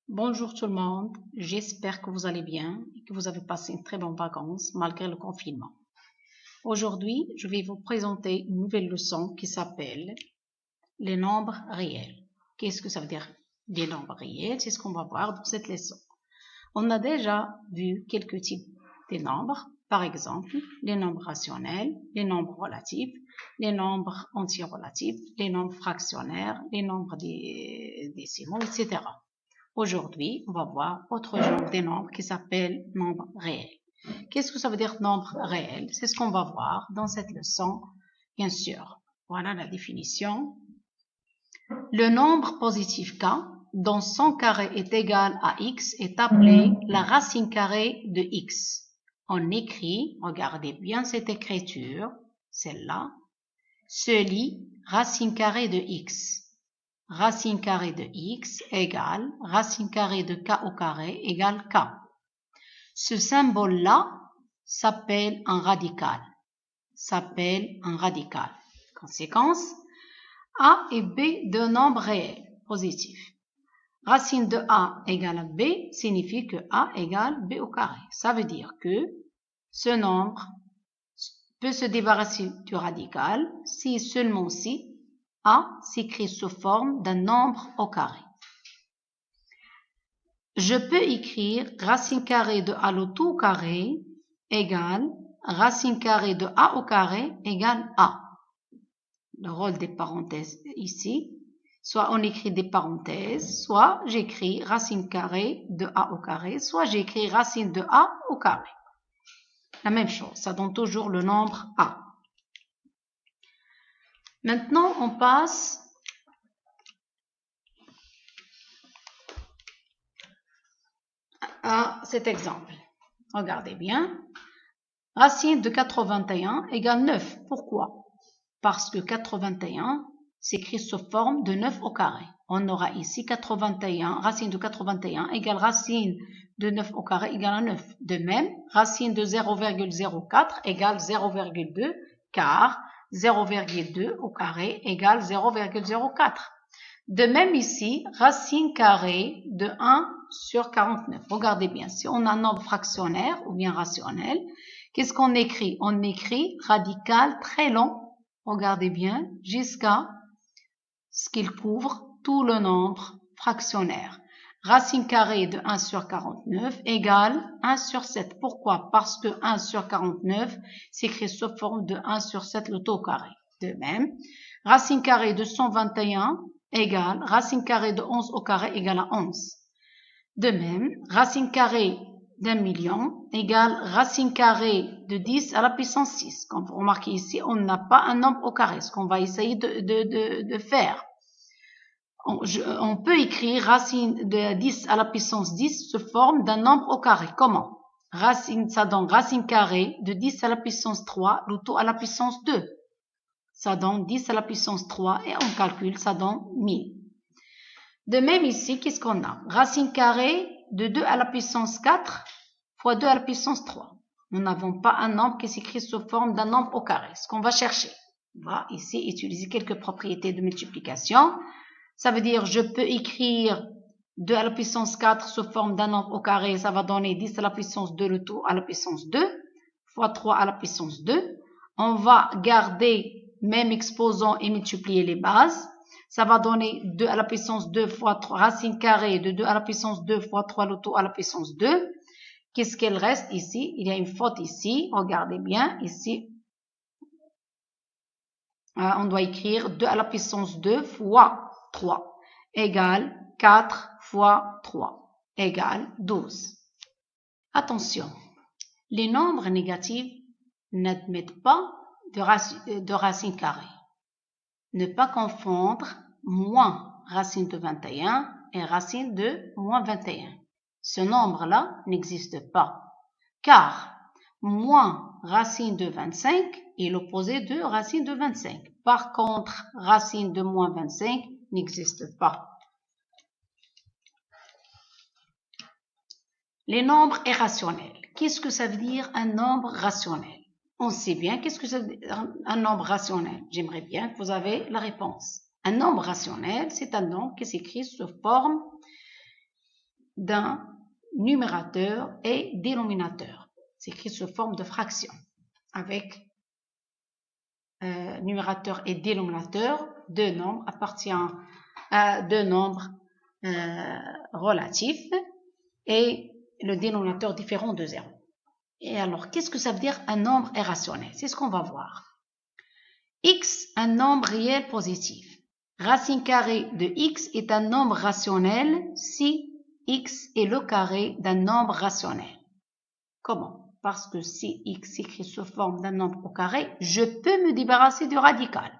Bonjour tout le monde, j'espère que vous allez bien et que vous avez passé une très bonne vacances malgré le confinement. Aujourd'hui, je vais vous présenter une nouvelle leçon qui s'appelle les nombres réels. Qu'est-ce que ça veut dire des nombres réels? C'est ce qu'on va voir dans cette leçon. On a déjà vu quelques types de nombres, par exemple les nombres rationnels, les nombres relatifs, les nombres antirelatifs, les nombres fractionnaires, les nombres décimaux, etc. Aujourd'hui, on va voir autre genre de nombres qui s'appelle nombre réel. Qu'est-ce que ça veut dire nombre réel? C'est ce qu'on va voir dans cette leçon, bien sûr. Voilà la définition. Le nombre positif k, dont son carré est égal à x, est appelé la racine carrée de x. On écrit, regardez bien cette écriture, celle-là, se lit racine carrée de x. Racine carrée de x égale racine carrée de k au carré égale k. Ce symbole-là s'appelle un radical. Conséquence, a et b de nombres réels positifs. Racine de a égale à b signifie que a égale b au carré. Ça veut dire que ce nombre peut se débarrasser du radical si seulement si a s'écrit sous forme d'un nombre au carré. Je peux écrire racine carrée de a le tout au carré égale racine carrée de a au carré égale a. Le rôle des parenthèses ici, soit on écrit des parenthèses, soit j'écris racine carrée de a au carré, soit j'écris racine de a au carré. La même chose, ça donne toujours le nombre a. Maintenant, on passe à cet exemple. Regardez bien. Racine de 81 égale 9. Pourquoi? Parce que 81 s'écrit sous forme de 9 au carré. On aura ici 81, racine de 81 égale racine de 9 au carré égale à 9. De même, racine de 0,04 égale 0,2 car 0,2 au carré égale 0,04. De même ici, racine carrée de 1 sur 49. Regardez bien, si on a un nombre fractionnaire ou bien rationnel, qu'est-ce qu'on écrit? On écrit radical très long, regardez bien, jusqu'à ce qu'il couvre tout le nombre fractionnaire. Racine carrée de 1 sur 49 égale 1 sur 7. Pourquoi? Parce que 1 sur 49 s'écrit sous forme de 1 sur 7 le tout au carré. De même, racine carrée de 121 égale racine carrée de 11 au carré égale à 11. De même, racine carrée d'un million égale racine carrée de 10 à la puissance 6. Comme vous remarquez ici, on n'a pas un nombre au carré, ce qu'on va essayer de faire. On peut écrire racine de 10 à la puissance 10 sous forme d'un nombre au carré. Comment? Ça donne racine carrée de 10 à la puissance 3, le tout à la puissance 2. Ça donne 10 à la puissance 3 et on calcule, ça donne 1000. De même ici, qu'est-ce qu'on a? Racine carrée de 2 à la puissance 4 fois 2 à la puissance 3. Nous n'avons pas un nombre qui s'écrit sous forme d'un nombre au carré. Ce qu'on va chercher. On va ici utiliser quelques propriétés de multiplication. Ça veut dire je peux écrire 2 à la puissance 4 sous forme d'un nombre au carré. Ça va donner 10 à la puissance 2 le tout à la puissance 2 fois 3 à la puissance 2. On va garder même exposant et multiplier les bases. Ça va donner 2 à la puissance 2 fois 3, racine carrée de 2 à la puissance 2 fois 3 le tout à la puissance 2. Qu'est-ce qu'il reste ici? Il y a une faute ici. Regardez bien ici. On doit écrire 2 à la puissance 2 fois 3 égale 4 fois 3 égale 12. Attention, les nombres négatifs n'admettent pas de racine carrée. Ne pas confondre moins racine de 21 et racine de moins 21. Ce nombre-là n'existe pas, car moins racine de 25 est l'opposé de racine de 25. Par contre, racine de moins 25 n'existe pas. Les nombres irrationnels. Qu'est-ce que ça veut dire un nombre rationnel? On sait bien qu'est-ce que c'est un nombre rationnel. J'aimerais bien que vous avez la réponse. Un nombre rationnel, c'est un nombre qui s'écrit sous forme d'un numérateur et dénominateur. C'est écrit sous forme de fraction avec numérateur et dénominateur, deux nombres appartiennent à deux nombres relatifs et le dénominateur différent de 0. Et alors, qu'est-ce que ça veut dire un nombre irrationnel? C'est ce qu'on va voir. X, un nombre réel positif. Racine carrée de x est un nombre rationnel si x est le carré d'un nombre rationnel. Comment? Parce que si x s'écrit sous forme d'un nombre au carré, je peux me débarrasser du radical.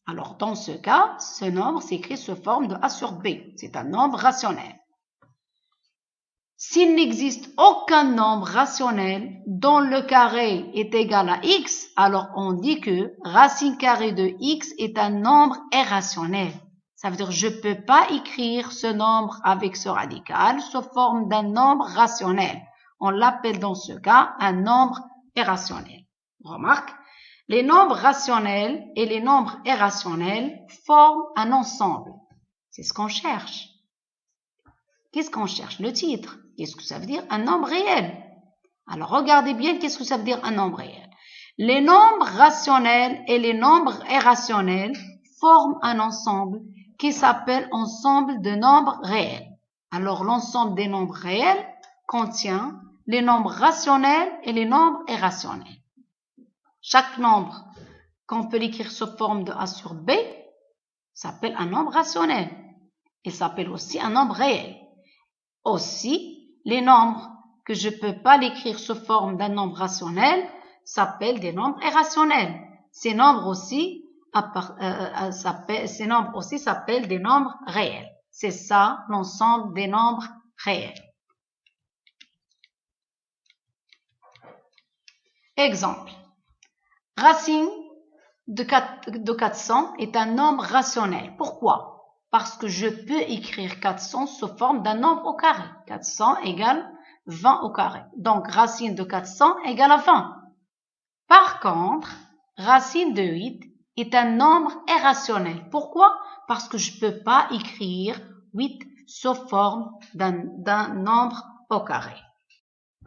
Alors, dans ce cas, ce nombre s'écrit sous forme de a sur b. C'est un nombre rationnel. S'il n'existe aucun nombre rationnel dont le carré est égal à x, alors on dit que racine carrée de x est un nombre irrationnel. Ça veut dire que je ne peux pas écrire ce nombre avec ce radical sous forme d'un nombre rationnel. On l'appelle dans ce cas un nombre irrationnel. Remarque, les nombres rationnels et les nombres irrationnels forment un ensemble. C'est ce qu'on cherche. Qu'est-ce qu'on cherche? Le titre. Qu'est-ce que ça veut dire? Un nombre réel. Alors, regardez bien qu'est-ce que ça veut dire un nombre réel. Les nombres rationnels et les nombres irrationnels forment un ensemble qui s'appelle ensemble de nombres réels. Alors, l'ensemble des nombres réels contient les nombres rationnels et les nombres irrationnels. Chaque nombre qu'on peut l'écrire sous forme de a sur b s'appelle un nombre rationnel. Il s'appelle aussi un nombre réel. Aussi, les nombres que je ne peux pas l'écrire sous forme d'un nombre rationnel s'appellent des nombres irrationnels. Ces nombres aussi s'appellent des nombres réels. C'est ça l'ensemble des nombres réels. Exemple. Racine de 400 est un nombre rationnel. Pourquoi? Parce que je peux écrire 400 sous forme d'un nombre au carré. 400 égale 20 au carré. Donc, racine de 400 égale à 20. Par contre, racine de 8 est un nombre irrationnel. Pourquoi? Parce que je ne peux pas écrire 8 sous forme d'un nombre au carré.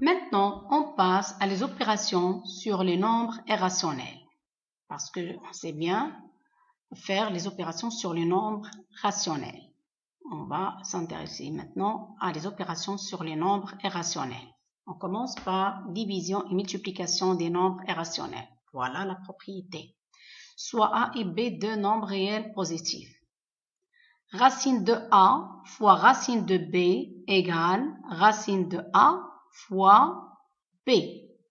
Maintenant, on passe à les opérations sur les nombres irrationnels. Parce que on sait bien faire les opérations sur les nombres rationnels. On va s'intéresser maintenant à les opérations sur les nombres irrationnels. On commence par division et multiplication des nombres irrationnels. Voilà la propriété. Soit a et b deux nombres réels positifs. Racine de a fois racine de b égale racine de a fois b.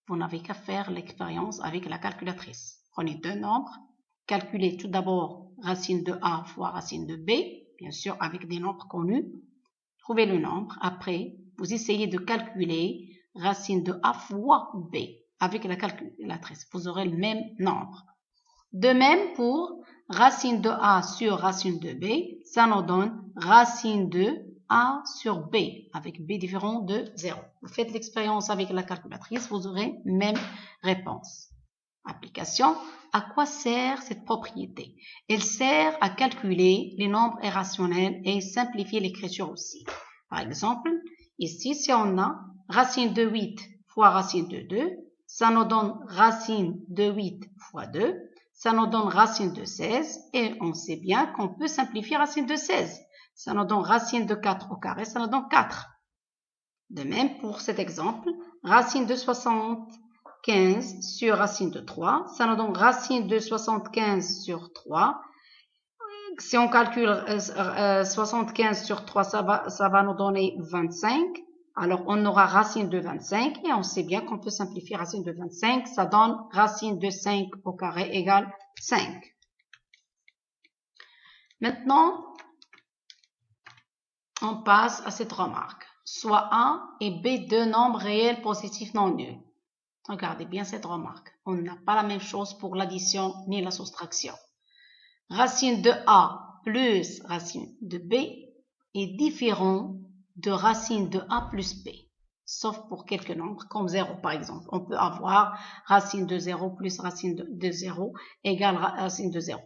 Vous n'avez qu'à faire l'expérience avec la calculatrice. Prenez deux nombres. Calculez tout d'abord racine de a fois racine de b, bien sûr avec des nombres connus. Trouvez le nombre. Après, vous essayez de calculer racine de a fois b avec la calculatrice. Vous aurez le même nombre. De même pour racine de a sur racine de b, ça nous donne racine de a sur b avec b différent de 0. Vous faites l'expérience avec la calculatrice, vous aurez même réponse. Application. À quoi sert cette propriété? Elle sert à calculer les nombres irrationnels et simplifier l'écriture aussi. Par exemple, ici, si on a racine de 8 fois racine de 2, ça nous donne racine de 8 fois 2, ça nous donne racine de 16, et on sait bien qu'on peut simplifier racine de 16. Ça nous donne racine de 4 au carré, ça nous donne 4. De même, pour cet exemple, racine de 75 sur racine de 3, ça nous donne racine de 75 sur 3. Si on calcule 75 sur 3, ça va nous donner 25. Alors, on aura racine de 25 et on sait bien qu'on peut simplifier racine de 25. Ça donne racine de 5 au carré égale 5. Maintenant, on passe à cette remarque. Soit A et B deux nombres réels positifs non nuls. Regardez bien cette remarque. On n'a pas la même chose pour l'addition ni la soustraction. Racine de A plus racine de B est différent de racine de A plus B. Sauf pour quelques nombres, comme 0 par exemple. On peut avoir racine de 0 plus racine de 0 égale racine de 0.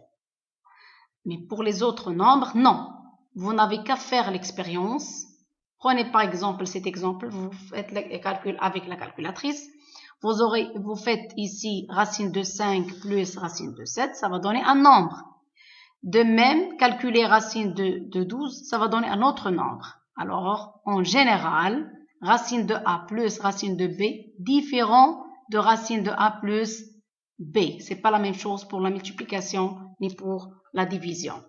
Mais pour les autres nombres, non. Vous n'avez qu'à faire l'expérience Prenez par exemple cet exemple, vous faites les calculs avec la calculatrice. Vous faites ici racine de 5 plus racine de 7, ça va donner un nombre. De même, calculer racine de 12, ça va donner un autre nombre. Alors, en général, racine de A plus racine de B, différent de racine de A plus B. C'est pas la même chose pour la multiplication ni pour la division.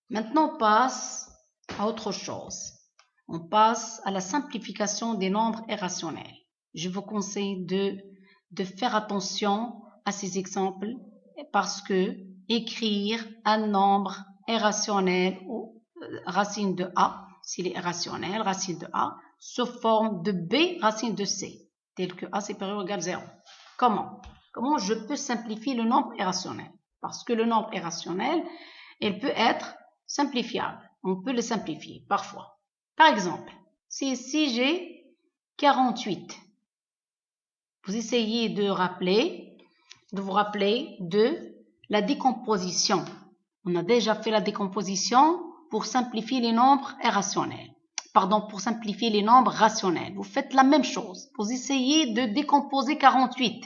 Maintenant, on passe à autre chose. On passe à la simplification des nombres irrationnels. Je vous conseille de faire attention à ces exemples parce que écrire un nombre irrationnel ou racine de A, s'il est irrationnel, racine de A, sous forme de B, racine de C, tel que A supérieur ou égal 0. Comment je peux simplifier le nombre irrationnel? Parce que le nombre irrationnel, il peut être simplifiable. On peut le simplifier parfois. Par exemple, si j'ai 48, vous essayez de vous rappeler de la décomposition. On a déjà fait la décomposition pour simplifier les nombres irrationnels. Pardon, pour simplifier les nombres rationnels. Vous faites la même chose. Vous essayez de décomposer 48.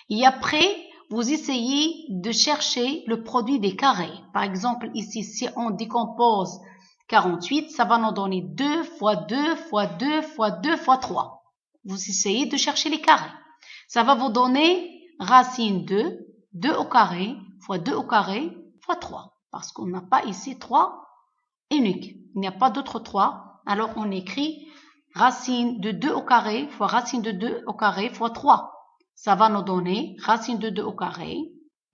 Et après, vous essayez de chercher le produit des carrés. Par exemple, ici, si on décompose 48, ça va nous donner 2 fois 2 fois 2 fois 2 fois 3. Vous essayez de chercher les carrés. Ça va vous donner racine de 2 au carré fois 2 au carré fois 3. Parce qu'on n'a pas ici 3 unique. Il n'y a pas d'autre 3. Alors, on écrit racine de 2 au carré fois racine de 2 au carré fois 3. Ça va nous donner racine de 2 au carré,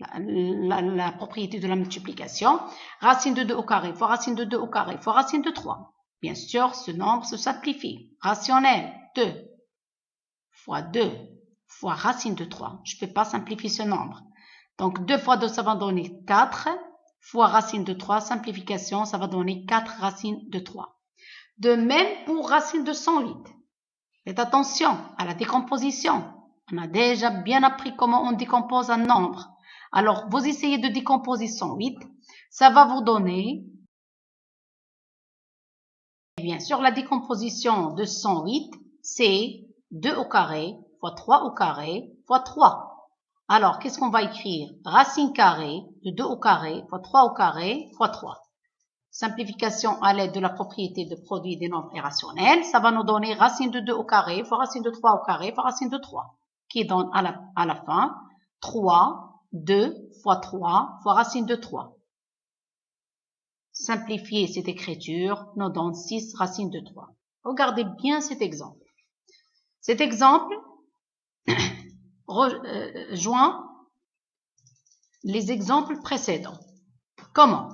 la propriété de la multiplication, racine de 2 au carré fois racine de 2 au carré fois racine de 3. Bien sûr, ce nombre se simplifie. Rationnel, 2 fois 2 fois racine de 3. Je ne peux pas simplifier ce nombre. Donc, 2 fois 2, ça va donner 4 fois racine de 3. Simplification, ça va donner 4 racines de 3. De même pour racine de 108. Faites attention à la décomposition. On a déjà bien appris comment on décompose un nombre. Alors, vous essayez de décomposer 108. Ça va vous donner, bien sûr, la décomposition de 108, c'est 2 au carré fois 3 au carré fois 3. Alors, qu'est-ce qu'on va écrire? Racine carrée de 2 au carré fois 3 au carré fois 3. Simplification à l'aide de la propriété de produit des nombres irrationnels. Ça va nous donner racine de 2 au carré fois racine de 3 au carré fois racine de 3. Qui donne à la fin 3, 2 fois 3 fois racine de 3. Simplifier cette écriture nous donne 6 racines de 3. Regardez bien cet exemple. Cet exemple rejoint les exemples précédents. Comment?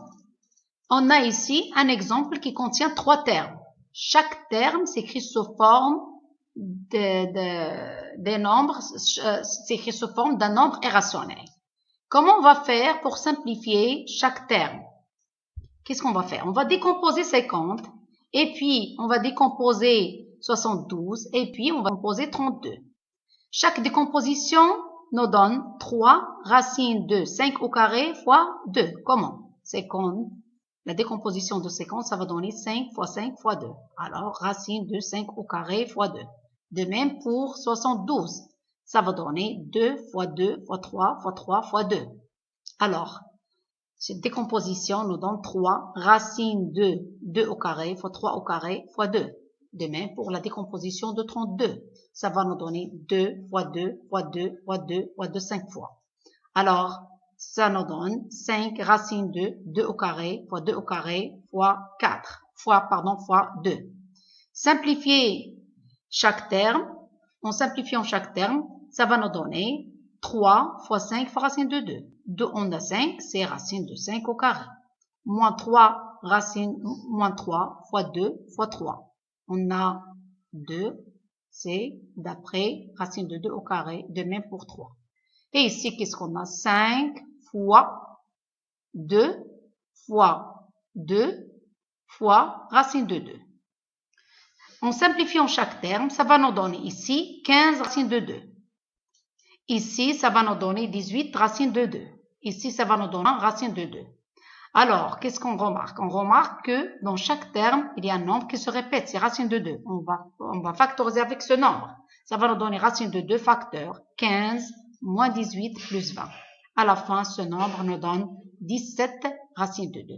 On a ici un exemple qui contient 3 termes. Chaque terme s'écrit sous forme des nombres, s'écrit sous forme d'un nombre irrationnel. Comment on va faire pour simplifier chaque terme? Qu'est-ce qu'on va faire? On va décomposer 50, et puis on va décomposer 72, et puis on va décomposer 32. Chaque décomposition nous donne 3 racines de 5 au carré fois 2. Comment? 50. La décomposition de 50, ça va donner 5 fois 5 fois 2. Alors, racine de 5 au carré fois 2. De même pour 72. Ça va donner 2 fois 2 fois 3 fois 3 fois 2. Alors, cette décomposition nous donne 3 racines de 2 au carré fois 3 au carré fois 2. De même pour la décomposition de 32. Ça va nous donner 2 fois 2 fois 2 fois 2 fois 2, 5 fois. Alors, ça nous donne 5 racines de 2 au carré fois 2 au carré fois 4. Fois 2. Simplifier chaque terme. En simplifiant chaque terme, ça va nous donner 3 fois 5 fois racine de 2. 2, on a 5, c'est racine de 5 au carré. Moins 3 fois 2 fois 3. On a 2, c'est d'après racine de 2 au carré, de même pour 3. Et ici, qu'est-ce qu'on a? 5 fois 2 fois 2 fois racine de 2. En simplifiant chaque terme, ça va nous donner ici 15 racines de 2. Ici, ça va nous donner 18 racines de 2. Ici, ça va nous donner racine de 2. Alors, qu'est-ce qu'on remarque? On remarque que dans chaque terme, il y a un nombre qui se répète, c'est racine de 2. On va factoriser avec ce nombre. Ça va nous donner racine de 2 facteurs, 15 moins 18 plus 20. À la fin, ce nombre nous donne 17 racine de 2.